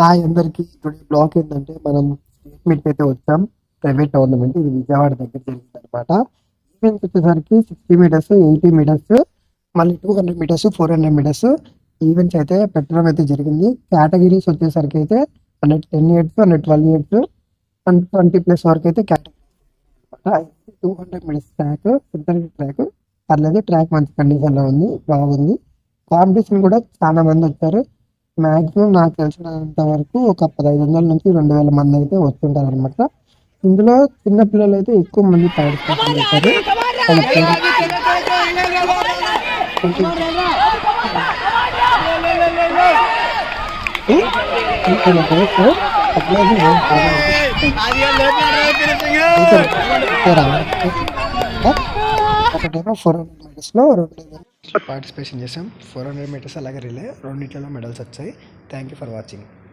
Hi అందరికి. Today blog ఏంటంటే మనం స్టేట్ మీట్కి అయితే వచ్చాం. ప్రైవేట్ టోర్నమెంట్ ఇది విజయవాడ దగ్గర జరిగింది అనమాట. ఈవెంట్స్ వచ్చేసరికి 60 మీటర్స్, 80 మీటర్స్, మళ్ళీ 200 మీటర్స్, 400 మీటర్స్ ఈవెంట్స్ అయితే పెట్టడం అయితే జరిగింది. కేటగిరీస్ వచ్చేసరికి అయితే 110 ఇయర్స్, 112 ఇయర్స్, 120+ వరకు అయితే కేటగిరీ అనమాట. 200 మీటర్స్ ట్రాక్, ఇంటర్వ్యూ ట్రాక్ పర్లేదు, ట్రాక్ మంచి కండిషన్లో ఉంది, బాగుంది. కాంపిటీషన్ కూడా చాలా మంది వచ్చారు. మాక్సిమం నాకు తెలిసినంత వరకు ఒక 1500 నుంచి 2000 మంది అయితే వస్తుంటారు అనమాట. ఇందులో చిన్న పిల్లలు అయితే ఎక్కువ మంది పార్టిసిపేట్ చేశారు. ఒకటేమో 400 మీటర్స్లో 2 పార్టిసిపేషన్ చేసాం. 400 మీటర్స్ అలాగే రిలే రెండింటిలో మెడల్స్ వచ్చాయి. Thank you for watching.